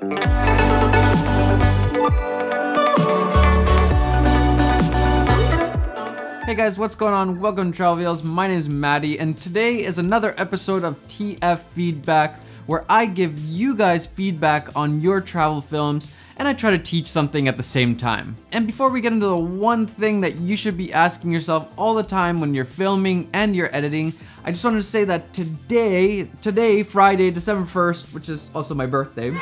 Hey guys, what's going on? Welcome to Travel Veils. My name is Maddie, and today is another episode of TF Feedback, where I give you guys feedback on your travel films, and I try to teach something at the same time. And before we get into the one thing that you should be asking yourself all the time when you're filming and you're editing, I just wanted to say that today, Friday, December 1st, which is also my birthday,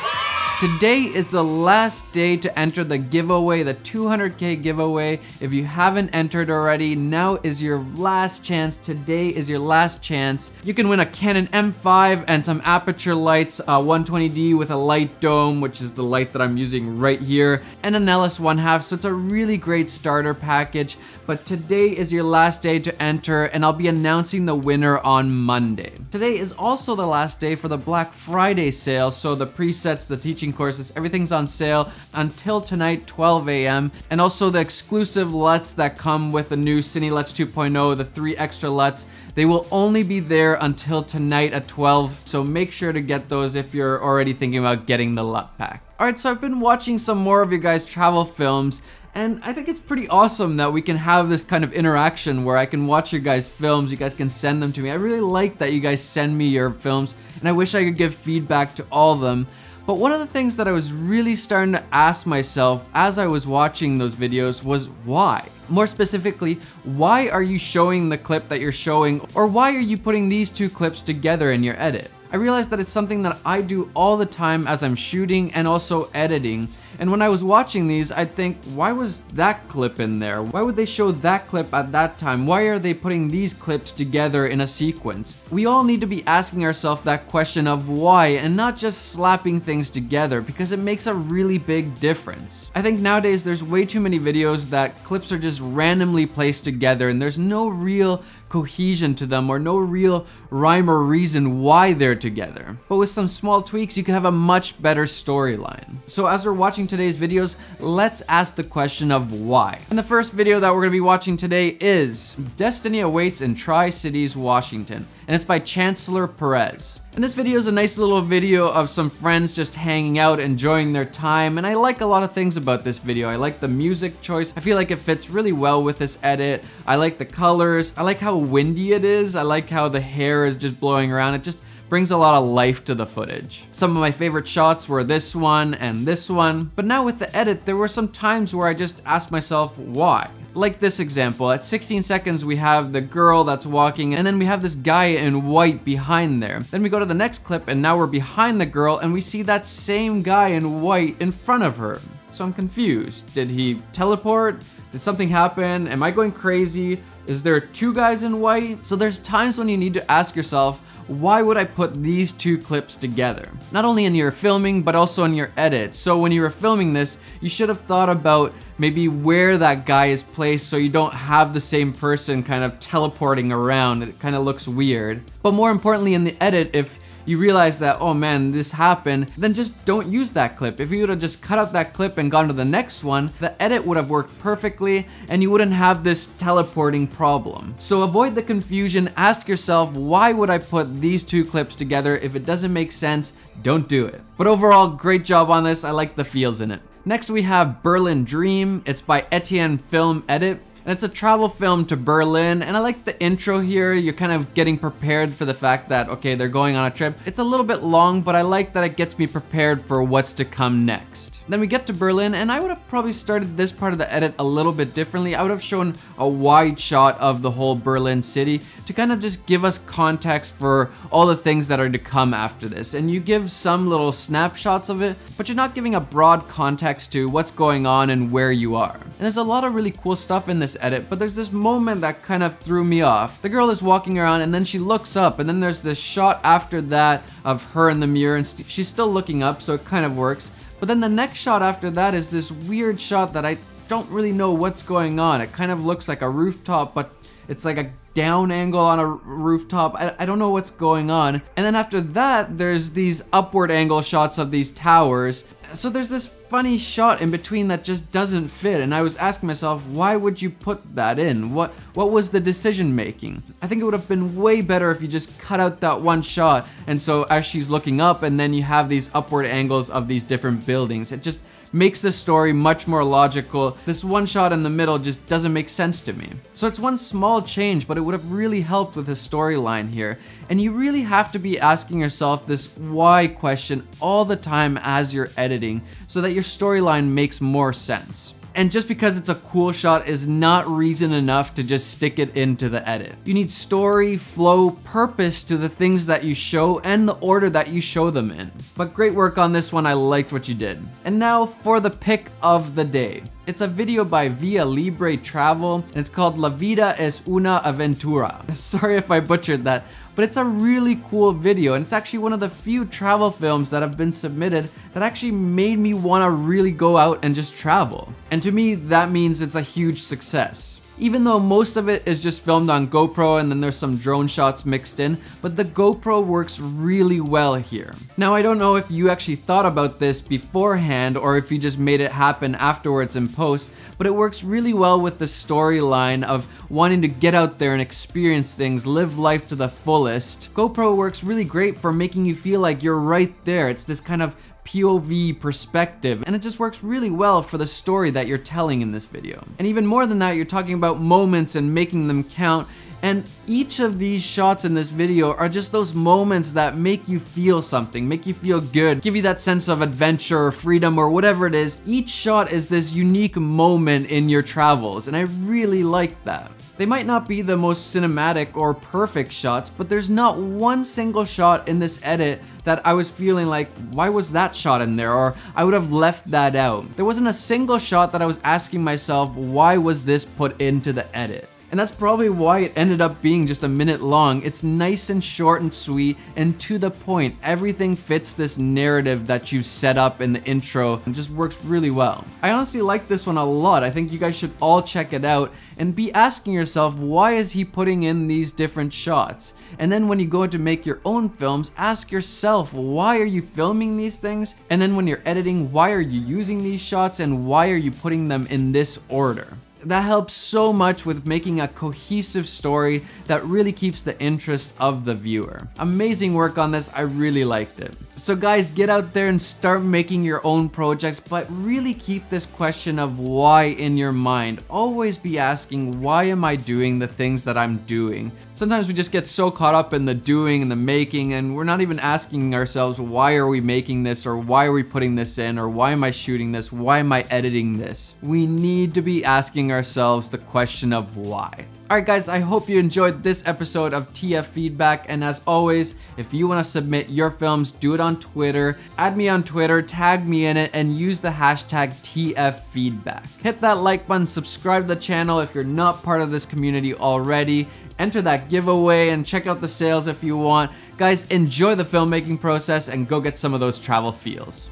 today is the last day to enter the giveaway, the 200K giveaway. If you haven't entered already, now is your last chance. Today is your last chance. You can win a Canon M5 and some aperture lights, 120D with a light dome, which is the light that I'm using right here, and an LS 1/2, so it's a really great starter package. But today is your last day to enter, and I'll be announcing the winner on Monday. Today is also the last day for the Black Friday sale, so the presets, the teaching courses, everything's on sale until tonight, 12 a.m. And also the exclusive LUTs that come with the new Cine LUTs 2.0, the 3 extra LUTs, they will only be there until tonight at 12, so make sure to get those if you're already thinking about getting the LUT pack. Alright, so I've been watching some more of your guys' travel films, and I think it's pretty awesome that we can have this kind of interaction where I can watch your guys' films, you guys can send them to me. I really like that you guys send me your films, and I wish I could give feedback to all of them. But one of the things that I was really starting to ask myself as I was watching those videos was why? More specifically, why are you showing the clip that you're showing, or why are you putting these two clips together in your edit? I realized that it's something that I do all the time as I'm shooting and also editing. And when I was watching these, I'd think, why was that clip in there? Why would they show that clip at that time? Why are they putting these clips together in a sequence? We all need to be asking ourselves that question of why, and not just slapping things together, because it makes a really big difference. I think nowadays there's way too many videos that clips are just randomly placed together and there's no real cohesion to them or no real rhyme or reason why they're together. But with some small tweaks, you can have a much better storyline. So as we're watching today's videos, let's ask the question of why. And the first video that we're gonna be watching today is Destiny Awaits in Tri-Cities, Washington, and it's by Chancellor Perez. And this video is a nice little video of some friends just hanging out, enjoying their time, and I like a lot of things about this video. I like the music choice. I feel like it fits really well with this edit. I like the colors. I like how windy it is. I like how the hair is just blowing around. It just brings a lot of life to the footage. Some of my favorite shots were this one and this one, but now with the edit, there were some times where I just asked myself, why? Like this example, at 16 seconds we have the girl that's walking, and then we have this guy in white behind there. Then we go to the next clip and now we're behind the girl and we see that same guy in white in front of her. So I'm confused. Did he teleport? Did something happen? Am I going crazy? Is there two guys in white? So there's times when you need to ask yourself, why would I put these two clips together? Not only in your filming, but also in your edit. So when you were filming this, you should have thought about maybe where that guy is placed so you don't have the same person kind of teleporting around. It kind of looks weird. But more importantly, in the edit, if you realize that, oh man, this happened, then just don't use that clip. If you would have just cut out that clip and gone to the next one, the edit would have worked perfectly and you wouldn't have this teleporting problem. So avoid the confusion, ask yourself, why would I put these two clips together? If it doesn't make sense, don't do it. But overall, great job on this. I like the feels in it. Next we have Berlin Dream. It's by Etienne Film Edit. And it's a travel film to Berlin, and I like the intro here. You're kind of getting prepared for the fact that, okay, they're going on a trip. It's a little bit long, but I like that it gets me prepared for what's to come next. Then we get to Berlin, and I would have probably started this part of the edit a little bit differently. I would have shown a wide shot of the whole Berlin city to kind of just give us context for all the things that are to come after this. And you give some little snapshots of it, but you're not giving a broad context to what's going on and where you are. And there's a lot of really cool stuff in this edit, but there's this moment that kind of threw me off. The girl is walking around and then she looks up, and then there's this shot after that of her in the mirror, and she's still looking up, so it kind of works. But then the next shot after that is this weird shot that I don't really know what's going on. It kind of looks like a rooftop, but it's like a down angle on a rooftop. I don't know what's going on. And then after that, there's these upward angle shots of these towers. So there's this funny shot in between that just doesn't fit, and I was asking myself, why would you put that in? What was the decision making? I think it would have been way better if you just cut out that one shot, and so as she's looking up and then you have these upward angles of these different buildings, it just makes the story much more logical. This one shot in the middle just doesn't make sense to me. So it's one small change, but it would have really helped with the storyline here. And you really have to be asking yourself this why question all the time as you're editing so that your storyline makes more sense. And just because it's a cool shot is not reason enough to just stick it into the edit. You need story, flow, purpose to the things that you show and the order that you show them in. But great work on this one, I liked what you did. And now for the pick of the day. It's a video by Via Libre Travel, and it's called La Vida es una aventura. Sorry if I butchered that, but it's a really cool video, and it's actually one of the few travel films that have been submitted that actually made me want to really go out and just travel. And to me, that means it's a huge success. Even though most of it is just filmed on GoPro and then there's some drone shots mixed in, but the GoPro works really well here. Now, I don't know if you actually thought about this beforehand or if you just made it happen afterwards in post, but it works really well with the storyline of wanting to get out there and experience things, live life to the fullest. GoPro works really great for making you feel like you're right there. It's this kind of POV perspective, and it just works really well for the story that you're telling in this video. And even more than that, you're talking about moments and making them count, and each of these shots in this video are just those moments that make you feel something, make you feel good, give you that sense of adventure or freedom or whatever it is. Each shot is this unique moment in your travels, and I really like that. They might not be the most cinematic or perfect shots, but there's not one single shot in this edit that I was feeling like, why was that shot in there? Or I would have left that out. There wasn't a single shot that I was asking myself, why was this put into the edit? And that's probably why it ended up being just a minute long. It's nice and short and sweet and to the point. Everything fits this narrative that you set up in the intro and just works really well. I honestly like this one a lot. I think you guys should all check it out and be asking yourself, why is he putting in these different shots? And then when you go to make your own films, ask yourself, why are you filming these things? And then when you're editing, why are you using these shots and why are you putting them in this order? That helps so much with making a cohesive story that really keeps the interest of the viewer. Amazing work on this, I really liked it. So guys, get out there and start making your own projects, but really keep this question of why in your mind. Always be asking, why am I doing the things that I'm doing? Sometimes we just get so caught up in the doing and the making, and we're not even asking ourselves, why are we making this, or why are we putting this in, or why am I shooting this, why am I editing this? We need to be asking ourselves the question of why. Alright guys, I hope you enjoyed this episode of TF Feedback, and as always, if you want to submit your films, do it on Twitter, add me on Twitter, tag me in it, and use the hashtag TF Feedback. Hit that like button, subscribe to the channel if you're not part of this community already, enter that giveaway, and check out the sales if you want. Guys, enjoy the filmmaking process and go get some of those travel feels.